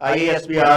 ISPR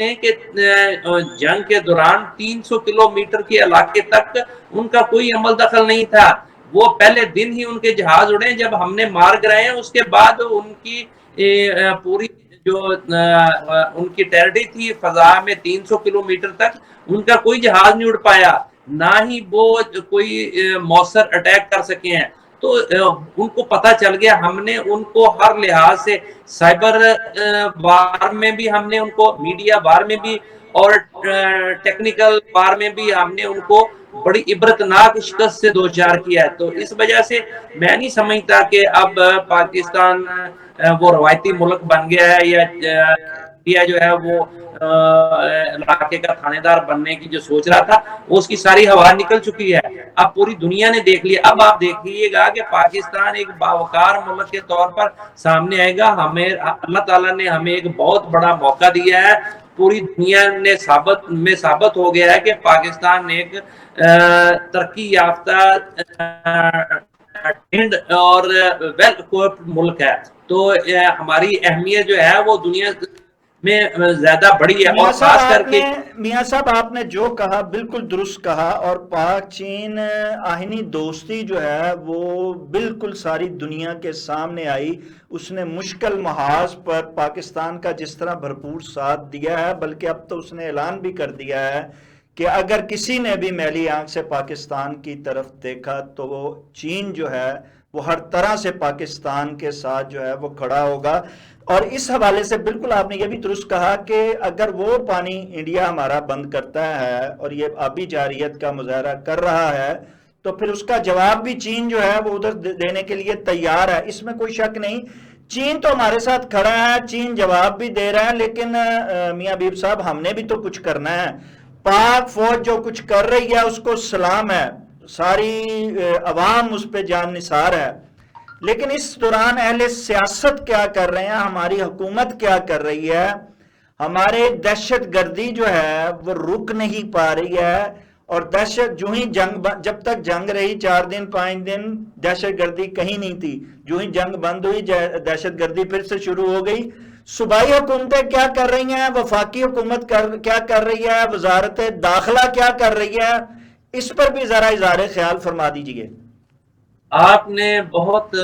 لیں کہ جنگ کے دوران 300 کلومیٹر کے علاقے تک ان کا کوئی عمل دخل نہیں تھا. وہ پہلے دن ہی ان کے جہاز اڑے جب ہم نے مار گرائے ہیں. اس کے بعد ان کی پوری جو ان کی ٹیرٹری تھی فضا میں 300 کلومیٹر تک, ان کا کوئی جہاز نہیں اڑ پایا, نہ ہی وہ کوئی مؤثر اٹیک کر سکے ہیں. تو ان کو پتہ چل گیا, ہم نے ان کو ہر لحاظ سے سائبر وار میں بھی ہم نے ان کو, میڈیا وار میں بھی اور ٹیکنیکل وار میں بھی ہم نے ان کو بڑی عبرتناک شکست سے دوچار کیا ہے. تو اس وجہ سے میں نہیں سمجھتا کہ اب پاکستان وہ روایتی ملک بن گیا ہے, یا انڈیا جو ہے وہ علاقے کا تھانے دار بننے کی جو سوچ رہا تھا وہ اس کی ساری ہوا نکل چکی ہے. اب پوری دنیا نے دیکھ لیا. اب آپ دیکھیے گا کہ پاکستان ایک باوقار ملک کے طور پر سامنے آئے گا. ہمیں اللہ تعالیٰ نے ہمیں ایک بہت بڑا موقع دیا ہے. پوری دنیا نے ثابت ہو گیا ہے کہ پاکستان ایک ترقی یافتہ اور ویل اکوپڈ ملک ہے. تو ہماری اہمیت جو ہے وہ دنیا میں زیادہ بڑی ہے. اور خاص کر کے میاں صاحب آپ نے جو کہا بالکل درست کہا, اور پاک چین آہنی دوستی جو ہے وہ بالکل ساری دنیا کے سامنے آئی. اس نے مشکل محاذ پر پاکستان کا جس طرح بھرپور ساتھ دیا ہے, بلکہ اب تو اس نے اعلان بھی کر دیا ہے کہ اگر کسی نے بھی میلی آنکھ سے پاکستان کی طرف دیکھا تو وہ چین جو ہے وہ ہر طرح سے پاکستان کے ساتھ جو ہے وہ کھڑا ہوگا. اور اس حوالے سے بالکل آپ نے یہ بھی درست کہا کہ اگر وہ پانی انڈیا ہمارا بند کرتا ہے اور یہ آبی جارحیت کا مظاہرہ کر رہا ہے تو پھر اس کا جواب بھی چین جو ہے وہ ادھر دینے کے لیے تیار ہے, اس میں کوئی شک نہیں. چین تو ہمارے ساتھ کھڑا ہے, چین جواب بھی دے رہا ہے, لیکن میاں حبیب صاحب ہم نے بھی تو کچھ کرنا ہے. پاک فوج جو کچھ کر رہی ہے اس کو سلام ہے, ساری عوام اس پہ جان نثار ہے. لیکن اس دوران اہل سیاست کیا کر رہے ہیں, ہماری حکومت کیا کر رہی ہے, ہمارے دہشت گردی جو ہے وہ رک نہیں پا رہی ہے. اور دہشت جو ہی جب تک جنگ رہی 4 دن 5 دن دہشت گردی کہیں نہیں تھی, جو ہی جنگ بند ہوئی دہشت گردی پھر سے شروع ہو گئی. صوبائی حکومتیں کیا کر رہی ہیں, وفاقی حکومت کیا کر رہی ہے, وزارت داخلہ کیا کر رہی ہے, اس پر بھی ذرا اظہار خیال فرما دیجئے. آپ نے بہت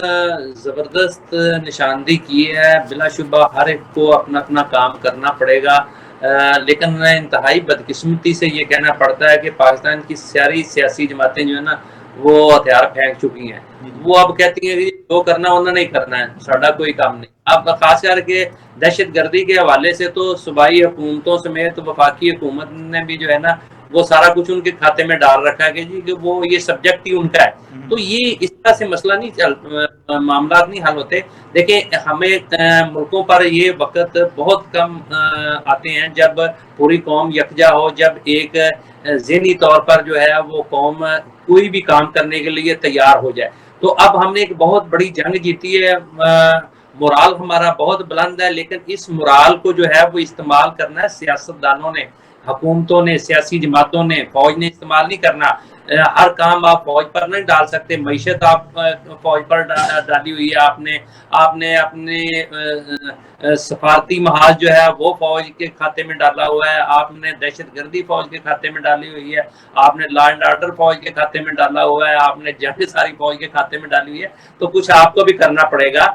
زبردست نشاندہی کی ہے. بلا شبہ ہر ایک کو اپنا اپنا کام کرنا پڑے گا, لیکن انتہائی بدقسمتی سے یہ کہنا پڑتا ہے کہ پاکستان کی ساری سیاسی جماعتیں جو ہے نا وہ ہتھیار پھینک چکی ہیں. وہ اب کہتی ہیں کہ جو کرنا انہوں نے کرنا ہے, ساڈا کوئی کام نہیں. اب خاص کر کے دہشت گردی کے حوالے سے تو صوبائی حکومتوں سمیت وفاقی حکومت نے بھی جو ہے نا وہ سارا کچھ ان کے کھاتے میں ڈال رکھا ہے کہ جی کہ وہ یہ سبجیکٹ ہی ان کا ہے. تو یہ اس طرح سے مسئلہ نہیں معاملات نہیں حل ہوتے. دیکھیں ہمیں ملکوں پر یہ وقت بہت کم آتے ہیں جب پوری قوم یکجا ہو, جب ایک ذہنی طور پر جو ہے وہ قوم کوئی بھی کام کرنے کے لیے تیار ہو جائے. تو اب ہم نے ایک بہت بڑی جنگ جیتی ہے, مورال ہمارا بہت بلند ہے, لیکن اس مورال کو جو ہے وہ استعمال کرنا ہے سیاستدانوں نے, حکومتوں نے, سیاسی جماعتوں نے, فوج نے استعمال نہیں کرنا. ہر کام آپ فوج پر نہیں ڈال سکتے. معیشت آپ فوج پر ڈالی ہوئی ہے, آپ نے اپنے سفارتی محاذ جو ہے وہ فوج کے کھاتے میں ڈالا ہوا ہے, آپ نے دہشت گردی فوج کے کھاتے میں ڈالی ہوئی ہے, آپ نے لا اینڈ آرڈر فوج کے کھاتے میں ڈالا ہوا ہے, آپ نے جنگ ساری فوج کے کھاتے میں ڈالی ہوئی ہے. تو کچھ آپ کو بھی کرنا پڑے گا.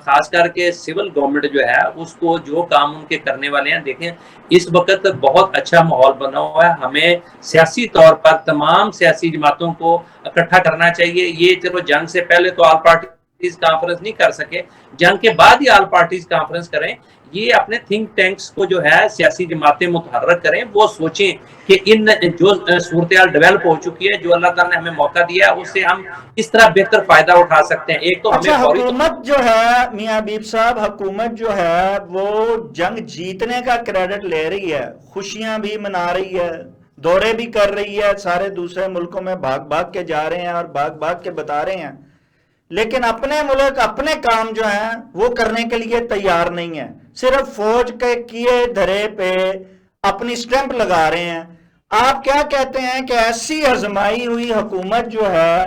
خاص کر کے سول گورنمنٹ جو ہے اس کو جو کام ان کے کرنے والے ہیں. دیکھیں اس وقت بہت اچھا ماحول بنا ہوا ہے. ہمیں سیاسی طور پر تمام سیاسی جماعتوں کو اکٹھا کرنا چاہیے. یہ چلو جنگ سے پہلے تو آل پارٹیز کانفرنس نہیں کر سکے, جنگ کے بعد ہی آل پارٹیز کانفرنس کریں. یہ اپنے تھنک ٹینکس کو جو ہے سیاسی جماعتیں متحرک کریں, وہ سوچیں کہ ان جو صورتحال ڈیولپ ہو چکی ہے, جو اللہ تعالیٰ نے ہمیں موقع دیا ہے, اس سے ہم اس طرح بہتر فائدہ اٹھا سکتے ہیں. ایک تو ہمیں حکومت جو ہے میاں حبیب صاحب, حکومت جو ہے وہ جنگ جیتنے کا کریڈٹ لے رہی ہے, خوشیاں بھی منا رہی ہے, دورے بھی کر رہی ہے, سارے دوسرے ملکوں میں بھاگ کے جا رہے ہیں اور بھاگ کے بتا رہے ہیں, لیکن اپنے ملک اپنے کام جو ہیں وہ کرنے کے لیے تیار نہیں ہے. صرف فوج کے کیے دھرے پہ اپنی سٹیمپ لگا رہے ہیں. آپ کیا کہتے ہیں کہ ایسی آزمائی ہوئی حکومت جو ہے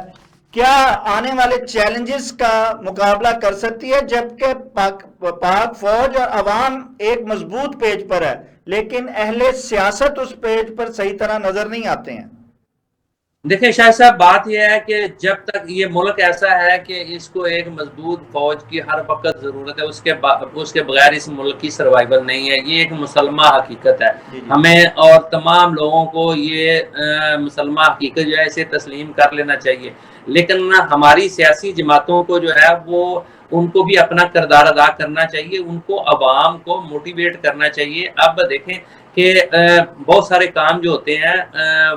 کیا آنے والے چیلنجز کا مقابلہ کر سکتی ہے, جبکہ پاک فوج اور عوام ایک مضبوط پیج پر ہے, لیکن اہل سیاست اس پیج پر صحیح طرح نظر نہیں آتے ہیں. دیکھیں شاہ صاحب، بات یہ ہے کہ جب تک یہ ملک ایسا ہے کہ اس کو ایک مضبوط فوج کی ہر وقت ضرورت ہے، اس کے بغیر اس ملک کی سروائیول نہیں ہے. یہ ایک مسلمہ حقیقت ہے. ہمیں اور تمام لوگوں کو یہ مسلمہ حقیقت جو ہے اسے تسلیم کر لینا چاہیے. لیکن ہماری سیاسی جماعتوں کو جو ہے وہ ان کو بھی اپنا کردار ادا کرنا چاہیے، ان کو عوام کو موٹیویٹ کرنا چاہیے. اب دیکھیں کہ بہت سارے کام جو ہوتے ہیں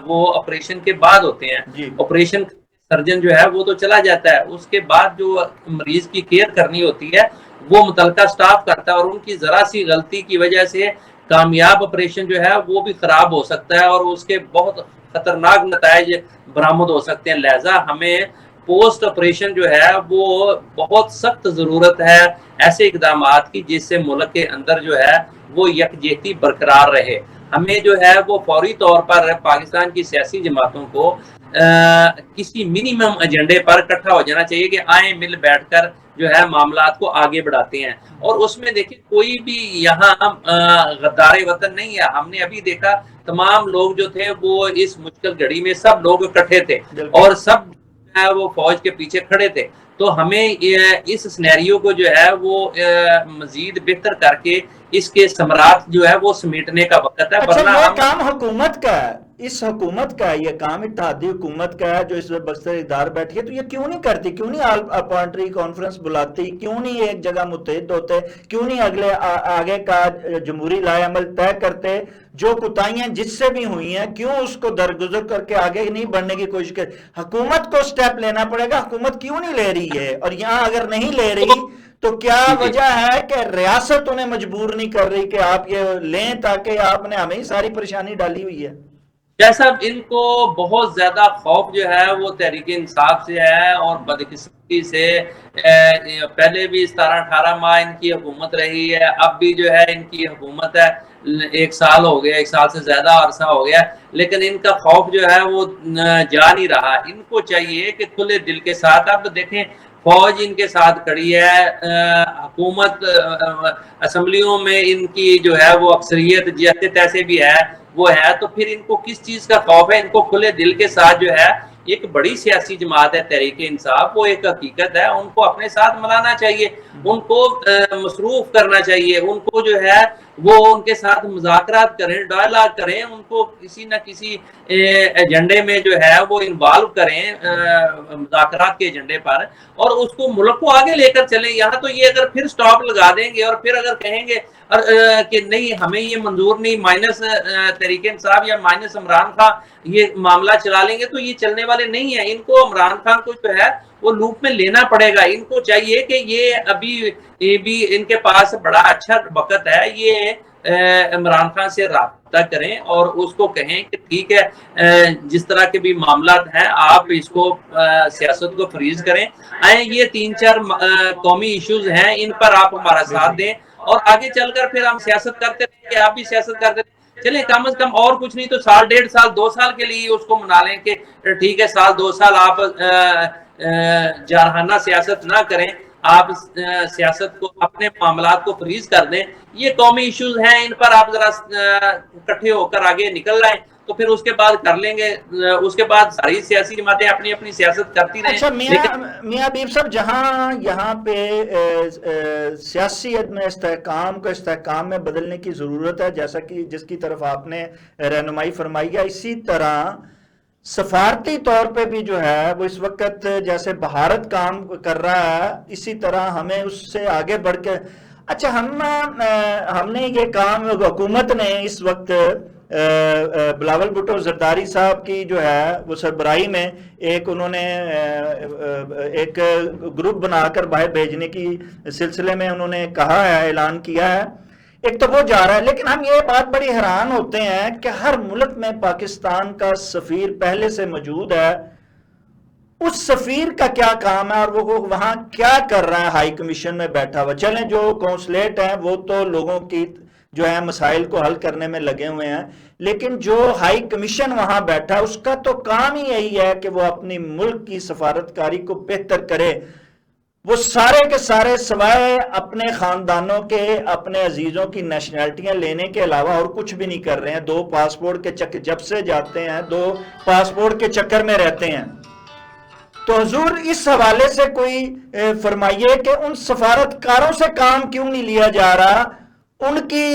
وہ آپریشن کے بعد ہوتے ہیں. آپریشن سرجن جو ہے وہ تو چلا جاتا ہے، اس کے بعد جو مریض کی کیئر کرنی ہوتی ہے وہ متعلقہ سٹاف کرتا ہے، اور ان کی ذرا سی غلطی کی وجہ سے کامیاب آپریشن جو ہے وہ بھی خراب ہو سکتا ہے، اور اس کے بہت خطرناک نتائج برآمد ہو سکتے ہیں. لہذا ہمیں پوسٹ آپریشن جو ہے وہ بہت سخت ضرورت ہے ایسے اقدامات کی جس سے ملک کے اندر جو ہے وہ یکجہتی برقرار رہے. ہمیں جو ہے وہ فوری طور پر پاکستان کی سیاسی جماعتوں کو کسی منیمم ایجنڈے پر اکٹھا ہو جانا چاہیے کہ آئیں مل بیٹھ کر جو ہے معاملات کو آگے بڑھاتے ہیں. اور اس میں دیکھیں کوئی بھی یہاں غدار وطن نہیں ہے. ہم نے ابھی دیکھا تمام لوگ جو تھے وہ اس مشکل گھڑی میں سب لوگ اکٹھے تھے اور سب وہ فوج کے پیچھے کھڑے تھے. تو ہمیں اس سینیریو کو جو ہے وہ مزید بہتر کر کے اس کے ثمرات جو ہے وہ سمیٹنے کا وقت ہے. اچھا، یہ کام حکومت کا ہے، اس حکومت کا ہے، یہ کام اتحادی حکومت کا ہے جو اس وقت بستر ادار بیٹھی ہے. تو یہ کیوں نہیں کرتی؟ کیوں نہیں اپارٹری کانفرنس بلاتی؟ کیوں نہیں ایک جگہ متحد ہوتے؟ کیوں نہیں آگے کا جمہوری لائے عمل طے کرتے؟ جو کوتاہیاں جس سے بھی ہوئی ہیں کیوں اس کو درگزر کر کے آگے نہیں بڑھنے کی کوشش کر؟ حکومت کو سٹیپ لینا پڑے گا. حکومت کیوں نہیں لے رہی ہے؟ اور یہاں اگر نہیں لے رہی تو کیا وجہ ہے کہ ریاست انہیں مجبور نہیں کر رہی کہ آپ یہ لیں، تاکہ آپ نے ہمیں ساری پریشانی ڈالی ہوئی ہے؟ جیسا ان کو بہت زیادہ خوف جو ہے وہ تحریک انصاف سے ہے، اور بدقسمتی سے پہلے بھی 17-18 ماہ ان کی حکومت رہی ہے، اب بھی جو ہے ان کی حکومت ہے، 1 سال ہو گیا، 1 سال سے زیادہ عرصہ ہو گیا، لیکن ان کا خوف جو ہے وہ جا نہیں رہا. ان کو چاہیے کہ کھلے دل کے ساتھ، اب دیکھیں فوج ان کے ساتھ کھڑی ہے، حکومت اسمبلیوں میں ان کی جو ہے وہ اکثریت جیسے تیسے بھی ہے وہ ہے، تو پھر ان کو کس چیز کا خوف ہے؟ ان کو کھلے دل کے ساتھ جو ہے ایک بڑی سیاسی جماعت ہے تحریک انصاف، وہ ایک حقیقت ہے، ان کو اپنے ساتھ ملانا چاہیے، ان کو مصروف کرنا چاہیے، ان کو جو ہے وہ ان کے ساتھ مذاکرات کریں، ڈائلاگ کریں، ان کو کسی نہ کسی ایجنڈے میں جو ہے وہ انوالو کریں مذاکرات کے ایجنڈے پر، اور اس کو ملک کو آگے لے کر چلیں. یہاں تو یہ اگر پھر سٹاپ لگا دیں گے اور پھر اگر کہیں گے کہ نہیں ہمیں یہ منظور نہیں، مائنس تحریک انصاف یا مائنس عمران خان یہ معاملہ چلا لیں گے، تو یہ چلنے والے نہیں ہیں. ان کو عمران خان کو جو ہے وہ لوپ میں لینا پڑے گا. ان کو چاہیے کہ یہ ابھی بھی ان کے پاس بڑا اچھا وقت ہے، یہ عمران خان سے رابطہ کریں اور اس کو کہیں کہ ٹھیک ہے جس طرح کے بھی معاملات ہیں آپ اس کو سیاست کو فریز کریں، یہ 3-4 قومی ایشوز ہیں، ان پر آپ ہمارا ساتھ دیں اور آگے چل کر پھر ہم سیاست کرتے رہیں گے، آپ بھی سیاست کرتے رہیں. چلیں کم از کم اور کچھ نہیں تو 1.5 سال 2 سال کے لیے اس کو منا لیں کہ ٹھیک ہے 2 سال آپ جارحانہ سیاست نہ کریں، آپ سیاست کو اپنے معاملات کو فریز کر دیں. یہ قومی ایشوز ہیں، ان پر آپ ذرا اکٹھے ہو کر آگے نکل رہے ہیں تو پھر اس کے بعد کر لیں گے، اس کے بعد ساری سیاسی جماعتیں اپنی اپنی سیاست کرتی رہیں. اچھا میاں حبیب صاحب، جہاں یہاں پہ سیاسی عدم استحکام کو استحکام میں بدلنے کی ضرورت ہے، جیسا کہ جس کی طرف آپ نے رہنمائی فرمائی ہے، اسی طرح سفارتی طور پہ بھی جو ہے وہ اس وقت جیسے بھارت کام کر رہا ہے، اسی طرح ہمیں اس سے آگے بڑھ کے اچھا ہم نے یہ کام حکومت نے اس وقت بلاول بھٹو زرداری صاحب کی جو ہے وہ سربراہی میں انہوں نے ایک گروپ بنا کر باہر بھیجنے کی سلسلے میں انہوں نے کہا ہے، اعلان کیا ہے. ایک تو وہ جا رہا ہے، لیکن ہم یہ بات بڑی حیران ہوتے ہیں کہ ہر ملک میں پاکستان کا سفیر پہلے سے موجود ہے، اس سفیر کا کیا کام ہے اور وہ وہاں کیا کر رہا ہے ہائی کمیشن میں بیٹھا ہوا؟ چلیں جو کونسلیٹ ہیں وہ تو لوگوں کی جو ہے مسائل کو حل کرنے میں لگے ہوئے ہیں، لیکن جو ہائی کمیشن وہاں بیٹھا اس کا تو کام ہی یہی ہے کہ وہ اپنی ملک کی سفارتکاری کو بہتر کرے. وہ سارے کے سارے سوائے اپنے خاندانوں کے، اپنے عزیزوں کی نیشنلٹیاں لینے کے علاوہ اور کچھ بھی نہیں کر رہے ہیں. 2 پاسپورٹ کے چکر، جب سے جاتے ہیں 2 پاسپورٹ کے چکر میں رہتے ہیں. تو حضور اس حوالے سے کوئی فرمائیے کہ ان سفارتکاروں سے کام کیوں نہیں لیا جا رہا، ان کی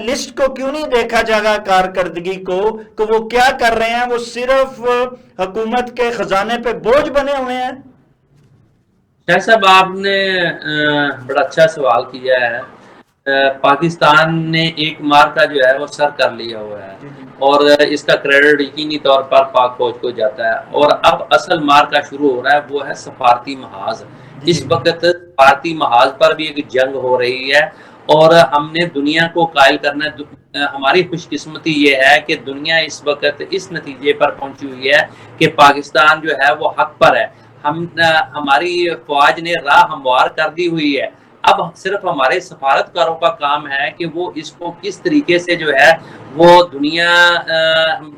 لسٹ کو کیوں نہیں دیکھا جائے گا، کارکردگی کو، کہ وہ کیا کر رہے ہیں. وہ صرف حکومت کے خزانے پہ بوجھ بنے ہوئے ہیں. شاہ صاحب آپ نے بڑا اچھا سوال کیا ہے. پاکستان نے ایک مار کا جو ہے وہ سر کر لیا ہوا ہے اور اس کا کریڈٹ یقینی طور پر پاک فوج کو جاتا ہے، اور اب اصل مار کا شروع ہو رہا ہے، وہ ہے سفارتی محاذ. اس وقت سفارتی محاذ پر بھی ایک جنگ ہو رہی ہے اور ہم نے دنیا کو قائل کرنا ہے. ہماری خوش قسمتی یہ ہے کہ دنیا اس وقت اس نتیجے پر پہنچی ہوئی ہے کہ پاکستان جو ہے وہ حق پر ہے. ہماری فوج نے راہ ہموار کر دی ہوئی ہے. اب صرف ہمارے سفارتکاروں کا کام ہے کہ وہ اس کو کس طریقے سے جو ہے وہ دنیا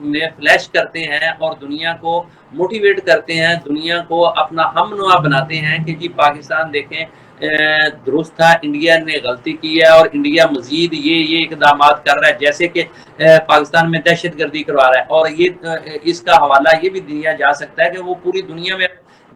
میں فلیش کرتے ہیں اور دنیا کو موٹیویٹ کرتے ہیں، دنیا کو اپنا ہم نوا بناتے ہیں کہ جی پاکستان دیکھیں درست تھا، انڈیا نے غلطی کی ہے اور انڈیا مزید یہ اقدامات کر رہا ہے، جیسے کہ پاکستان میں دہشت گردی کروا رہا ہے. اور یہ اس کا حوالہ یہ بھی دیا جا سکتا ہے کہ وہ پوری دنیا میں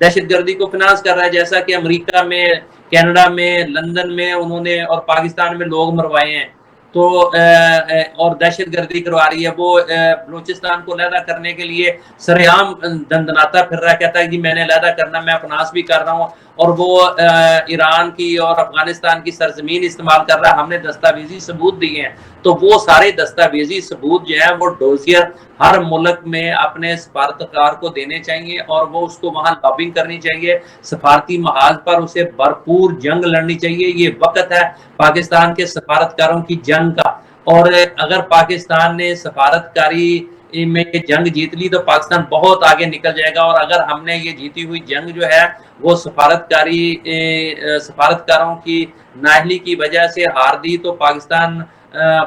دہشت گردی کو فنانس کر رہا ہے، جیسا کہ امریکہ میں، کینیڈا میں، لندن میں انہوں نے اور پاکستان میں لوگ مروائے ہیں. تو اور دہشت گردی کروا رہی ہے. وہ بلوچستان کو علیحدہ کرنے کے لیے سرعام دندناتا پھر رہا ہے، کہتا ہے جی میں نے علیحدہ کرنا، میں فنانس بھی کر رہا ہوں، اور وہ ایران کی اور افغانستان کی سرزمین استعمال کر رہا ہے. ہم نے دستاویزی ثبوت دیے ہیں. تو وہ سارے دستاویزی ثبوت جو ہیں وہ ڈوزیر ہر ملک میں اپنے سفارتکار کو دینے چاہیے اور وہ اس کو وہاں لابنگ کرنی چاہیے. سفارتی محاذ پر اسے بھرپور جنگ لڑنی چاہیے. یہ وقت ہے پاکستان کے سفارتکاروں کی جنگ کا، اور اگر پاکستان نے سفارتکاری میں جنگ جیت لی تو پاکستان بہت آگے نکل جائے گا. اور اگر ہم نے یہ جیتی ہوئی جنگ جو ہے وہ سفارتکاروں کی نااہلی کی وجہ سے ہار دی تو پاکستان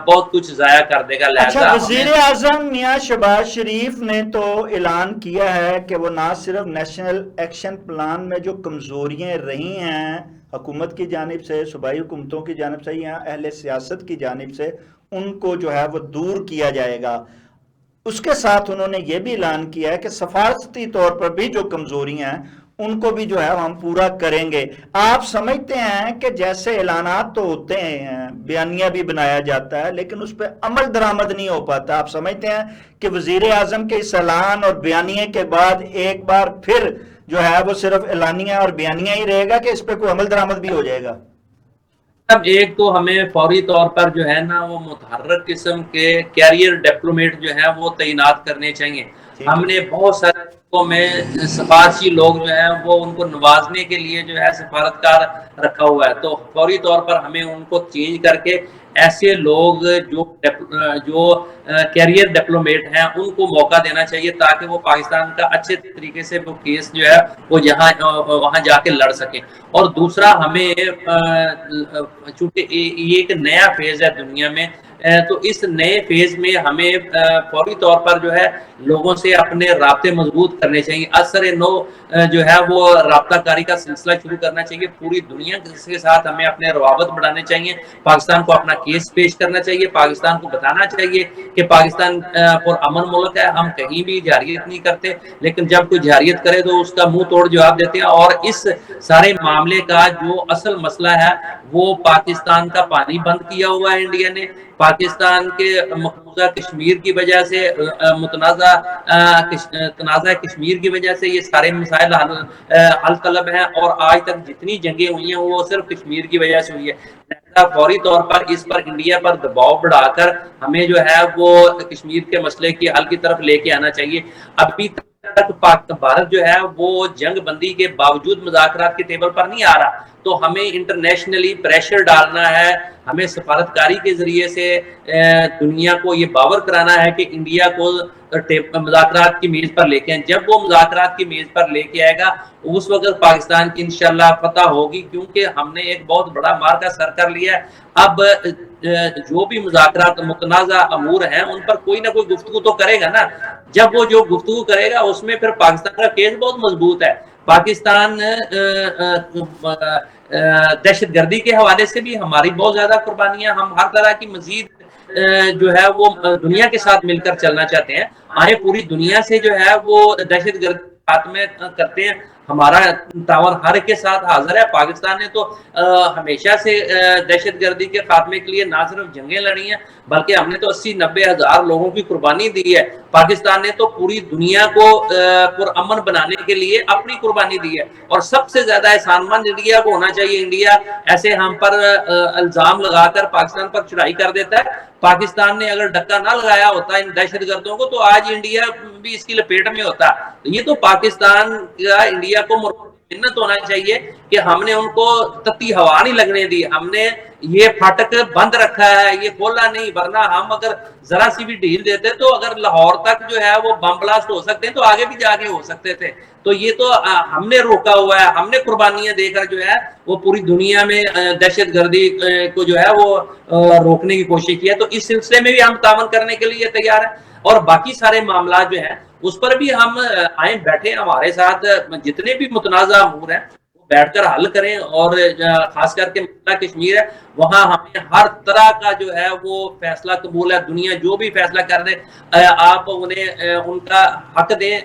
بہت کچھ ضائع کر دے گا. اچھا، وزیر اعظم میاں شہباز شریف نے تو اعلان کیا ہے کہ وہ نہ صرف نیشنل ایکشن پلان میں جو کمزوریاں رہی ہیں حکومت کی جانب سے، صوبائی حکومتوں کی جانب سے یا اہل سیاست کی جانب سے، ان کو جو ہے وہ دور کیا جائے گا. اس کے ساتھ انہوں نے یہ بھی اعلان کیا ہے کہ سفارتی طور پر بھی جو کمزوریاں ہیں ان کو بھی جو ہے ہم پورا کریں گے. آپ سمجھتے ہیں کہ جیسے اعلانات تو ہوتے ہیں، بیانیہ بھی بنایا جاتا ہے، لیکن اس پہ عمل درآمد نہیں ہو پاتا، آپ سمجھتے ہیں کہ وزیر اعظم کے اس اعلان اور بیانیے کے بعد ایک بار پھر جو ہے وہ صرف اعلانیہ اور بیانیہ ہی رہے گا کہ اس پہ کوئی عمل درآمد بھی ہو جائے گا؟ اب ایک تو ہمیں فوری طور پر جو ہے نا وہ متحرک قسم کے کیریئر ڈپلومیٹ جو ہیں وہ تعینات کرنے چاہیے. ہم نے بہت سارے ملکوں میں سفارشی لوگ جو ہیں وہ ان کو نوازنے کے لیے جو ہے سفارتکار رکھا ہوا ہے. تو فوری طور پر ہمیں ان کو چینج کر کے ایسے لوگ جو کیریئر ڈپلومیٹ ہیں ان کو موقع دینا چاہیے تاکہ وہ پاکستان کا اچھے طریقے سے وہ کیس جو ہے وہ وہاں جا کے لڑ سکیں. اور دوسرا ہمیں چونکہ یہ ایک نیا فیز ہے دنیا میں، تو اس نئے فیز میں ہمیں فوری طور پر جو ہے لوگوں سے اپنے رابطے مضبوط کرنے چاہیے. اثر نو جو ہے وہ رابطہ کاری کا سلسلہ شروع کرنا چاہیے. پوری دنیا کے ساتھ ہمیں اپنے روابط بڑھانے چاہیے. پاکستان کو اپنا کیس پیش کرنا چاہیے. پاکستان کو بتانا چاہیے کہ پاکستان پرامن ملک ہے، ہم کہیں بھی جارحیت نہیں کرتے، لیکن جب کوئی جارحیت کرے تو اس کا منہ توڑ جواب دیتے ہیں. اور اس سارے معاملے کا جو اصل مسئلہ ہے وہ پاکستان کا پانی بند کیا ہوا ہے انڈیا نے. پاکستان کے مقبوضہ کشمیر کی وجہ سے، تنازع کشمیر کی وجہ سے یہ سارے مسائل حل طلب ہیں، اور آج تک جتنی جنگیں ہوئی ہیں وہ صرف کشمیر کی وجہ سے ہوئی ہے. فوری طور پر اس پر انڈیا پر دباؤ بڑھا کر ہمیں جو ہے وہ کشمیر کے مسئلے کی حل کی طرف لے کے آنا چاہیے. ابھی تک بھارت جو ہے وہ جنگ بندی کے باوجود مذاکرات کے ٹیبل پر نہیں آ رہا. تو ہمیں انٹرنیشنلی پریشر ڈالنا ہے، ہمیں سفارتکاری کے ذریعے سے دنیا کو یہ باور کرانا ہے کہ انڈیا کو مذاکرات کی میز پر لے کے آئیں. جب وہ مذاکرات کی میز پر لے کے آئے گا اس وقت پاکستان کی انشاءاللہ فتح ہوگی، کیونکہ ہم نے ایک بہت بڑا مار کا سر کر لیا ہے. اب جو بھی مذاکرات متنازع امور ہیں ان پر کوئی نہ کوئی گفتگو تو کرے گا نا. جب وہ جو گفتگو کرے گا اس میں پھر پاکستان کا کیس بہت مضبوط ہے. پاکستان دہشت گردی کے حوالے سے بھی ہماری بہت زیادہ قربانیاں، ہم ہر طرح کی مزید جو ہے وہ دنیا کے ساتھ مل کر چلنا چاہتے ہیں، آئے پوری دنیا سے جو ہے وہ دہشت گرد خاتمے کرتے ہیں، ہمارا تعاون ہر ایک کے ساتھ حاضر ہے۔ پاکستان نے تو ہمیشہ سے دہشت گردی کے خاتمے کے لیے نہ صرف جنگیں لڑی ہیں بلکہ ہم نے تو 80-90 ہزار لوگوں کی قربانی دی ہے۔ پاکستان نے تو پوری دنیا کو پرامن بنانے کے لیے اپنی قربانی دی ہے، اور سب سے زیادہ احسان مند انڈیا کو ہونا چاہیے۔ انڈیا ایسے ہم پر الزام لگا کر پاکستان پر چڑھائی کر دیتا ہے، پاکستان نے اگر ڈکا نہ لگایا ہوتا ان دہشت گردوں کو تو آج انڈیا بھی اس کی لپیٹ میں ہوتا۔ یہ تو پاکستان کا انڈیا کو منت ہونا چاہیے کہ ہم نے ان کو تتی ہوا نہیں لگنے دی، ہم نے یہ پھاٹک بند رکھا ہے، یہ کھولا نہیں، ورنہ ہم اگر ذرا سی بھی ڈھیل دیتے تو اگر لاہور تک جو ہے وہ بم بلاسٹ ہو سکتے ہیں تو آگے بھی جا کے ہو سکتے تھے۔ تو یہ تو ہم نے روکا ہوا ہے، ہم نے قربانیاں دے کر جو ہے وہ پوری دنیا میں دہشت گردی کو جو ہے وہ روکنے کی کوشش کی ہے۔ تو اس سلسلے میں بھی ہم تعاون کرنے کے لیے تیار ہیں، اور باقی سارے معاملات جو ہیں اس پر بھی ہم آئیں بیٹھے ہمارے ساتھ، جتنے بھی متنازع امور ہیں وہ بیٹھ کر حل کریں، اور خاص کر کے مسئلہ کشمیر ہے وہاں ہمیں ہر طرح کا جو ہے وہ فیصلہ قبول ہے۔ دنیا جو بھی فیصلہ کر دے آپ انہیں ان کا حق دیں،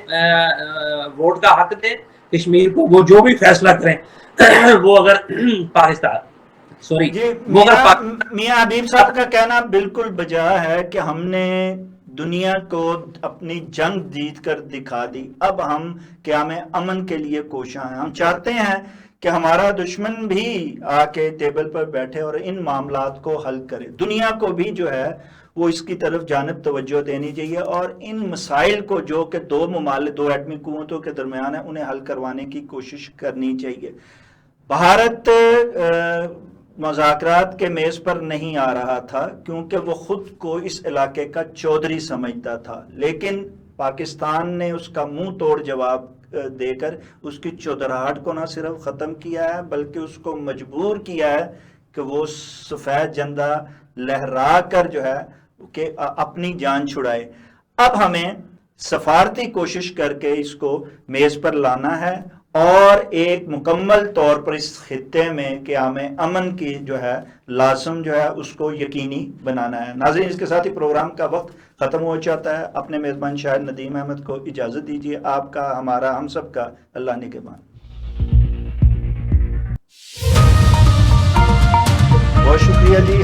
ووٹ کا حق دیں کشمیر کو، وہ جو بھی فیصلہ کریں وہ اگر پاکستان جی میاں حبیب صاحب کا کہنا بالکل بجا ہے کہ ہم نے دنیا کو اپنی جنگ جیت کر دکھا دی، اب ہم قیام امن کے لیے کوشاں ہیں۔ ہم چاہتے ہیں کہ ہمارا دشمن بھی آ کے ٹیبل پر بیٹھے اور ان معاملات کو حل کرے، دنیا کو بھی جو ہے وہ اس کی طرف جانب توجہ دینی چاہیے، اور ان مسائل کو جو کہ دو ممالک، دو ایٹمی قوتوں کے درمیان ہے، انہیں حل کروانے کی کوشش کرنی چاہیے۔ بھارت مذاکرات کے میز پر نہیں آ رہا تھا کیونکہ وہ خود کو اس علاقے کا چودھری سمجھتا تھا، لیکن پاکستان نے اس کا منہ توڑ جواب دے کر اس کی چودراہٹ کو نہ صرف ختم کیا ہے بلکہ اس کو مجبور کیا ہے کہ وہ سفید جھنڈا لہرا کر جو ہے کہ اپنی جان چھڑائے۔ اب ہمیں سفارتی کوشش کر کے اس کو میز پر لانا ہے اور ایک مکمل طور پر اس خطے میں قیام امن کی جو ہے لازم جو ہے اس کو یقینی بنانا ہے۔ ناظرین، اس کے ساتھ ہی پروگرام کا وقت ختم ہو جاتا ہے۔ اپنے میزبان شاعر ندیم احمد کو اجازت دیجیے۔ آپ کا، ہمارا، ہم سب کا اللہ نگہبان۔ بہت شکریہ جی۔